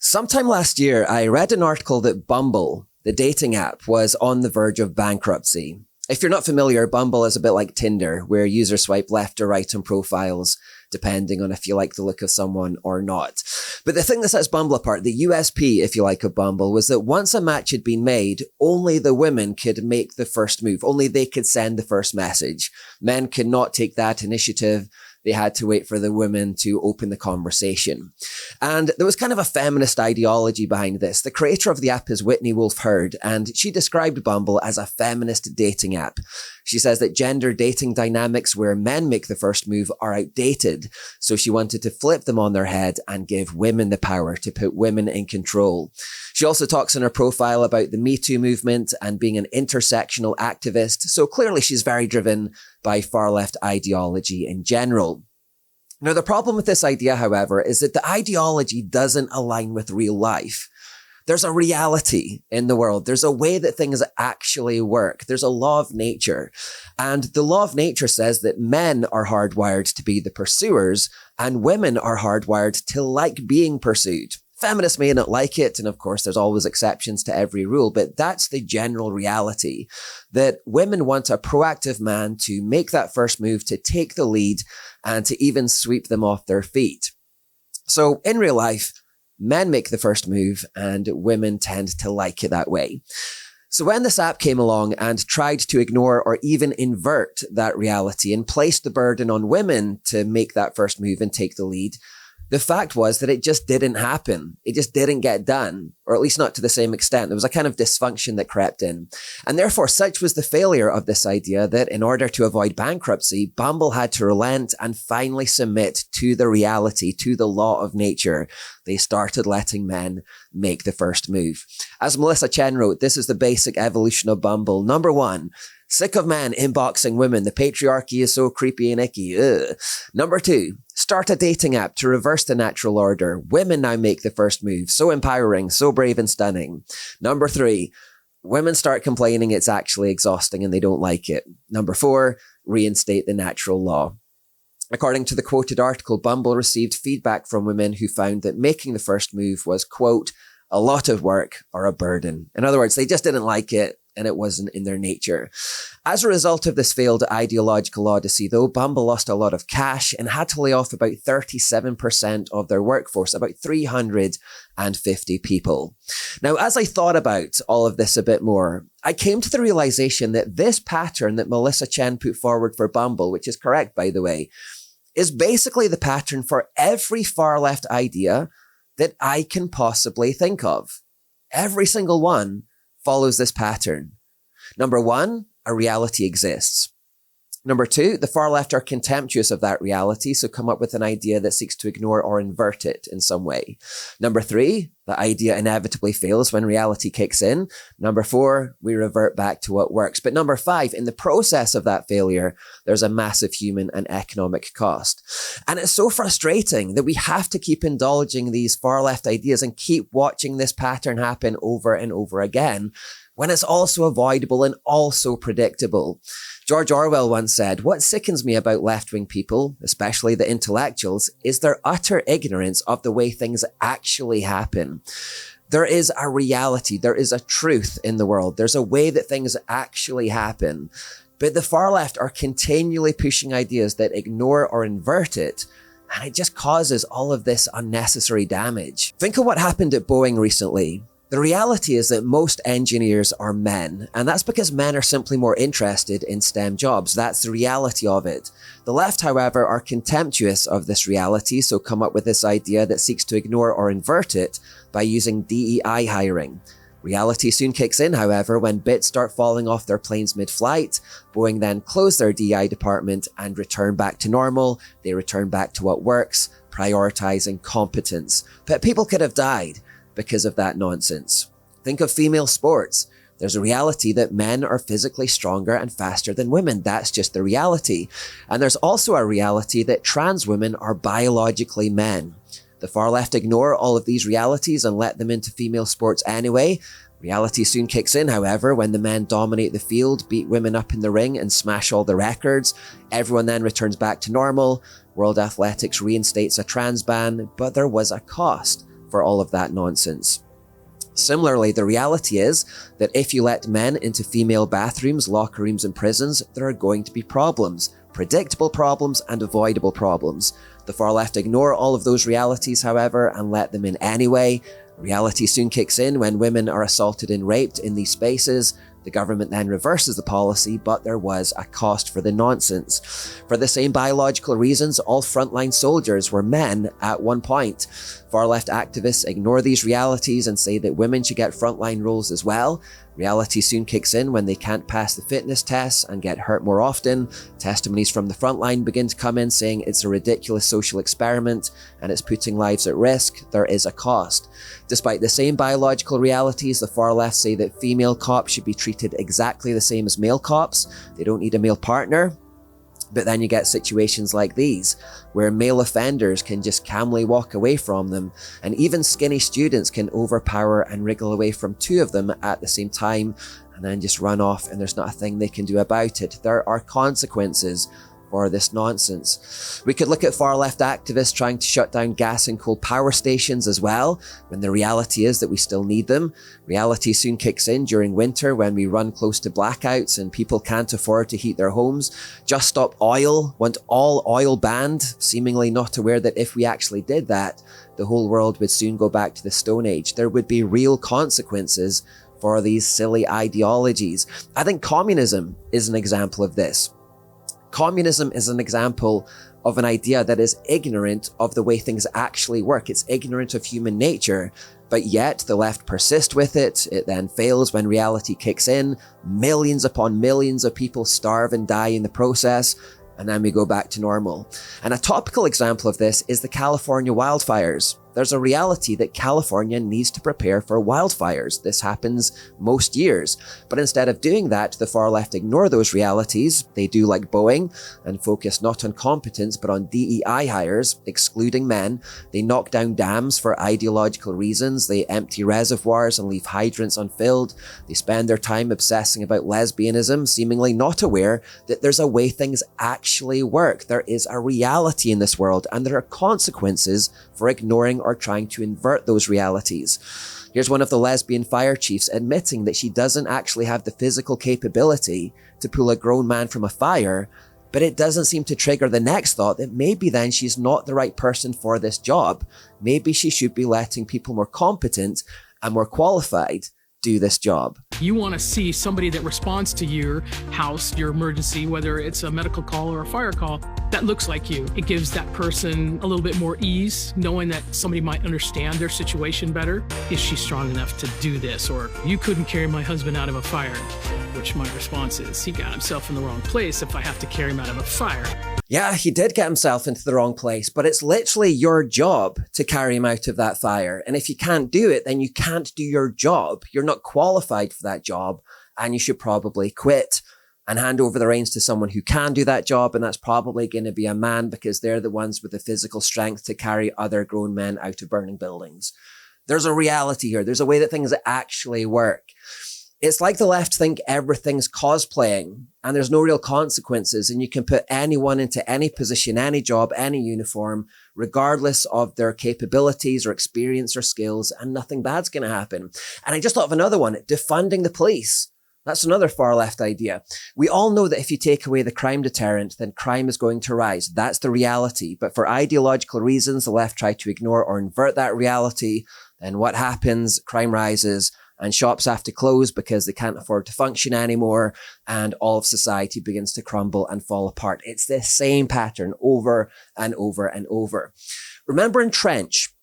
Sometime last year, I read an article that Bumble, the dating app, was on the verge of bankruptcy. If you're not familiar, Bumble is a bit like Tinder, where users swipe left or right on profiles, depending on if you like the look of someone or not. But the thing that sets Bumble apart, the USP, if you like, of Bumble, was that once a match had been made, only the women could make the first move. Only they could send the first message. Men could not take that initiative. They had to wait for the women to open the conversation. And there was kind of a feminist ideology behind this. The creator of the app is Whitney Wolfe Herd, and she described Bumble as a feminist dating app. She says that gender dating dynamics where men make the first move are outdated. So she wanted to flip them on their head and give women the power to put women in control. She also talks in her profile about the Me Too movement and being an intersectional activist. So clearly she's very driven by far left ideology in general. Now, the problem with this idea, however, is that the ideology doesn't align with real life. There's a reality in the world. There's a way that things actually work. There's a law of nature. And the law of nature says that men are hardwired to be the pursuers and women are hardwired to like being pursued. Feminists may not like it, and of course there's always exceptions to every rule, but that's the general reality, that women want a proactive man to make that first move, to take the lead, and to even sweep them off their feet. So in real life, men make the first move, and women tend to like it that way. So when this app came along and tried to ignore or even invert that reality and placed the burden on women to make that first move and take the lead, the fact was that it just didn't happen. It just didn't get done, or at least not to the same extent. There was a kind of dysfunction that crept in. And therefore, such was the failure of this idea that in order to avoid bankruptcy, Bumble had to relent and finally submit to the reality, to the law of nature. They started letting men make the first move. As Melissa Chen wrote, this is the basic evolution of Bumble. Number one, sick of men inboxing women. The patriarchy is so creepy and icky. Ugh. Number two, start a dating app to reverse the natural order. Women now make the first move. So empowering, so brave and stunning. Number three, women start complaining it's actually exhausting and they don't like it. Number four, reinstate the natural law. According to the quoted article, Bumble received feedback from women who found that making the first move was, quote, a lot of work or a burden. In other words, they just didn't like it and it wasn't in their nature. As a result of this failed ideological odyssey, though, Bumble lost a lot of cash and had to lay off about 37% of their workforce, about 350 people. Now, as I thought about all of this a bit more, I came to the realization that this pattern that Melissa Chen put forward for Bumble, which is correct, by the way, is basically the pattern for every far left idea that I can possibly think of. Every single one follows this pattern. Number one, a reality exists. Number two, the far left are contemptuous of that reality, so come up with an idea that seeks to ignore or invert it in some way. Number three, the idea inevitably fails when reality kicks in. Number four, we revert back to what works. But number five, in the process of that failure, there's a massive human and economic cost. And it's so frustrating that we have to keep indulging these far left ideas and keep watching this pattern happen over and over again, when it's also avoidable and also predictable. George Orwell once said, "What sickens me about left-wing people, especially the intellectuals, is their utter ignorance of the way things actually happen." There is a reality, there is a truth in the world, there's a way that things actually happen. But the far left are continually pushing ideas that ignore or invert it, and it just causes all of this unnecessary damage. Think of what happened at Boeing recently. The reality is that most engineers are men, and that's because men are simply more interested in STEM jobs. That's the reality of it. The left, however, are contemptuous of this reality, so come up with this idea that seeks to ignore or invert it by using DEI hiring. Reality soon kicks in, however, when bits start falling off their planes mid-flight. Boeing then close their DEI department and return back to normal. They return back to what works, prioritizing competence. But people could have died because of that nonsense. Think of female sports. There's a reality that men are physically stronger and faster than women. That's just the reality. And there's also a reality that trans women are biologically men. The far left ignore all of these realities and let them into female sports anyway. Reality soon kicks in, however, when the men dominate the field, beat women up in the ring, and smash all the records. Everyone then returns back to normal. World Athletics reinstates a trans ban, but there was a cost. for all of that nonsense. Similarly, the reality is that if you let men into female bathrooms, locker rooms, and prisons, there are going to be problems. Predictable problems and avoidable problems. The far left ignore all of those realities, however, and let them in anyway. Reality soon kicks in when women are assaulted and raped in these spaces. The government then reverses the policy, but there was a cost for the nonsense. For the same biological reasons, all frontline soldiers were men at one point. Far-left activists ignore these realities and say that women should get frontline roles as well. Reality soon kicks in when they can't pass the fitness tests and get hurt more often. Testimonies from the frontline begin to come in saying it's a ridiculous social experiment and it's putting lives at risk. There is a cost. Despite the same biological realities, the far left say that female cops should be treated exactly the same as male cops. They don't need a male partner. But then you get situations like these, where male offenders can just calmly walk away from them, and even skinny students can overpower and wriggle away from two of them at the same time, and then just run off, and there's not a thing they can do about it. There are consequences for this nonsense. We could look at far-left activists trying to shut down gas and coal power stations as well, when the reality is that we still need them. Reality soon kicks in during winter when we run close to blackouts and people can't afford to heat their homes. Just Stop Oil want all oil banned, seemingly not aware that if we actually did that, the whole world would soon go back to the Stone Age. There would be real consequences for these silly ideologies. I think communism is an example of this. Communism is an example of an idea that is ignorant of the way things actually work. It's ignorant of human nature, but yet the left persist with it. It then fails when reality kicks in. Millions upon millions of people starve and die in the process, and then we go back to normal. And a topical example of this is the California wildfires. There's a reality that California needs to prepare for wildfires. This happens most years. But instead of doing that, the far left ignore those realities. They do like Boeing and focus not on competence, but on DEI hires, excluding men. They knock down dams for ideological reasons. They empty reservoirs and leave hydrants unfilled. They spend their time obsessing about lesbianism, seemingly not aware that there's a way things actually work. There is a reality in this world, and there are consequences for ignoring or trying to invert those realities. Here's one of the lesbian fire chiefs admitting that she doesn't actually have the physical capability to pull a grown man from a fire, but it doesn't seem to trigger the next thought that maybe then she's not the right person for this job. Maybe she should be letting people more competent and more qualified do this job. You want to see somebody that responds to your house, your emergency, whether it's a medical call or a fire call, that looks like you. It gives that person a little bit more ease, knowing that somebody might understand their situation better. Is she strong enough to do this? Or you couldn't carry my husband out of a fire, which my response is, he got himself in the wrong place if I have to carry him out of a fire. Yeah, he did get himself into the wrong place, but it's literally your job to carry him out of that fire. And if you can't do it, then you can't do your job. You're not qualified for that job, and you should probably quit and hand over the reins to someone who can do that job. And that's probably going to be a man, because they're the ones with the physical strength to carry other grown men out of burning buildings. There's a reality here. There's a way that things actually work. It's like the left think everything's cosplaying and there's no real consequences, and you can put anyone into any position, any job, any uniform, regardless of their capabilities or experience or skills, and nothing bad's going to happen. And I just thought of another one, defunding the police. That's another far left idea. We all know that if you take away the crime deterrent, then crime is going to rise. That's the reality. But for ideological reasons, the left try to ignore or invert that reality. Then what happens? Crime rises, and shops have to close because they can't afford to function anymore, and all of society begins to crumble and fall apart. It's the same pattern over and over and over. Remember in Trench,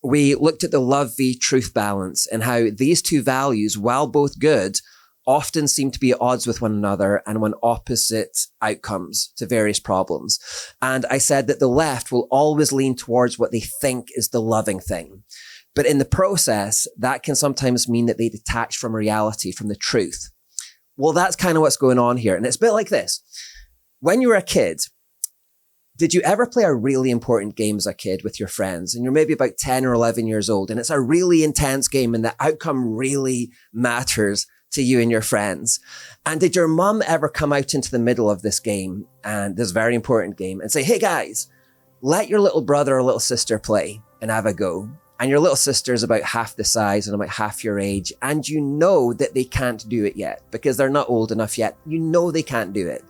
we looked at the love v truth balance and how these two values, while both good, often seem to be at odds with one another and want opposite outcomes to various problems. And I said that the left will always lean towards what they think is the loving thing. But in the process, that can sometimes mean that they detach from reality, from the truth. Well, that's kind of what's going on here. And it's a bit like this. When you were a kid, did you ever play a really important game as a kid with your friends? And you're maybe about 10 or 11 years old, and it's a really intense game, and the outcome really matters to you and your friends. And did your mum ever come out into the middle of this game, and this very important game, and say, hey guys, let your little brother or little sister play and have a go? and your little sister's about half the size and about half your age, and you know that they can't do it yet because they're not old enough yet. You know they can't do it.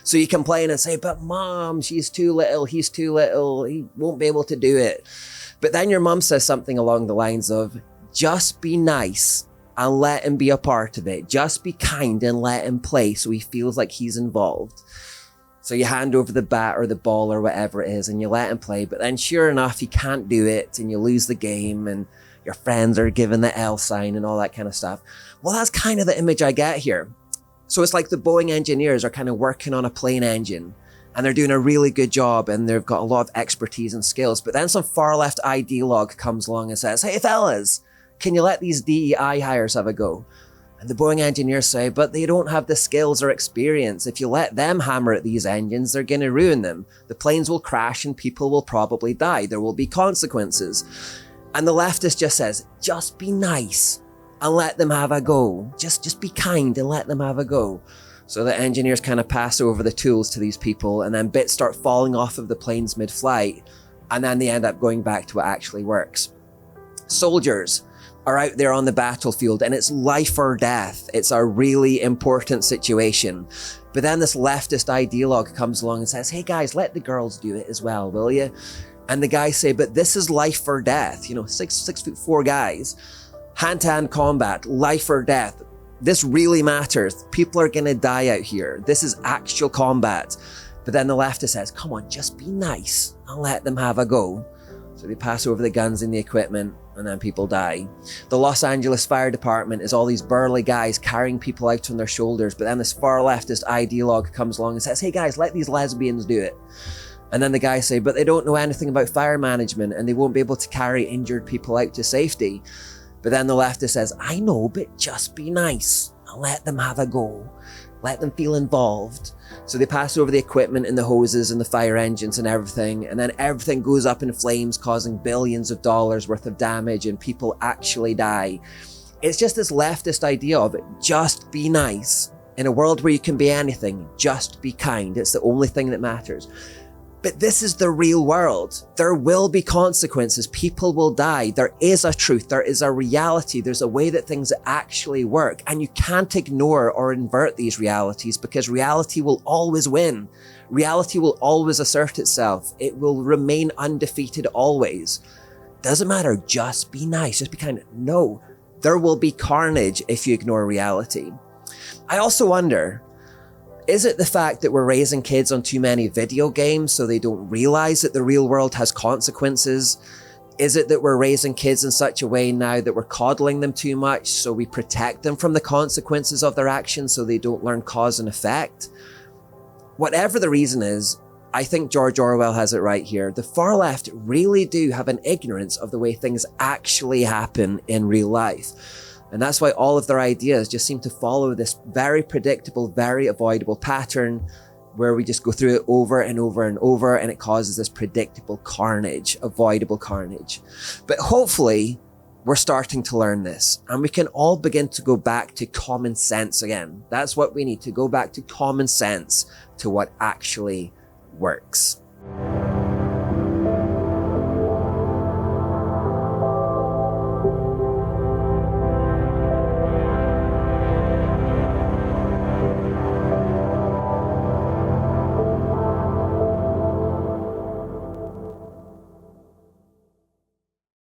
So you complain and say, but mom, she's too little, he's too little, he won't be able to do it. But then your mom says something along the lines of, just be nice and let him be a part of it. Just be kind and let him play so he feels like he's involved. So you hand over the bat or the ball or whatever it is and you let him play. But then sure enough, he can't do it and you lose the game and your friends are giving the L sign and all that kind of stuff. Well, that's kind of the image I get here. So it's like the Boeing engineers are kind of working on a plane engine and they're doing a really good job and they've got a lot of expertise and skills. But then some far left ideologue comes along and says, hey fellas, can you let these DEI hires have a go? And the Boeing engineers say, but they don't have the skills or experience. If you let them hammer at these engines, they're going to ruin them. The planes will crash and people will probably die. There will be consequences. And the leftist just says, just be nice and let them have a go. Just be kind and let them have a go. So the engineers kind of pass over the tools to these people and then bits start falling off of the planes mid-flight. And then they end up going back to what actually works. Soldiers are out there on the battlefield and it's life or death. It's a really important situation. But then this leftist ideologue comes along and says, hey guys, let the girls do it as well, will you? And the guys say, but this is life or death. 6'4" guys, hand-to-hand combat, life or death. This really matters. People are gonna die out here. This is actual combat. But then the leftist says, come on, just be nice and let them have a go. So they pass over the guns and the equipment and then people die. The Los Angeles Fire Department is all these burly guys carrying people out on their shoulders, but then this far leftist ideologue comes along and says, hey guys, let these lesbians do it. And then the guys say, but they don't know anything about fire management and they won't be able to carry injured people out to safety. But then the leftist says, I know, but just be nice and let them have a go. Let them feel involved. So they pass over the equipment and the hoses and the fire engines and everything, and then everything goes up in flames, causing billions of dollars worth of damage, and people actually die. It's just this leftist idea of just be nice. In a world where you can be anything, just be kind. It's the only thing that matters. But this is the real world. There will be consequences. People will die. There is a truth. There is a reality. There's a way that things actually work. And you can't ignore or invert these realities because reality will always win. Reality will always assert itself. It will remain undefeated always. Doesn't matter. Just be nice. Just be kind. No, there will be carnage if you ignore reality. I also wonder, is it the fact that we're raising kids on too many video games so they don't realize that the real world has consequences? Is it that we're raising kids in such a way now that we're coddling them too much so we protect them from the consequences of their actions so they don't learn cause and effect? Whatever the reason is, I think George Orwell has it right here. The far left really do have an ignorance of the way things actually happen in real life. And that's why all of their ideas just seem to follow this very predictable, very avoidable pattern where we just go through it over and over and over, and it causes this predictable carnage, avoidable carnage. But hopefully we're starting to learn this and we can all begin to go back to common sense again. That's what we need, to go back to common sense, to what actually works.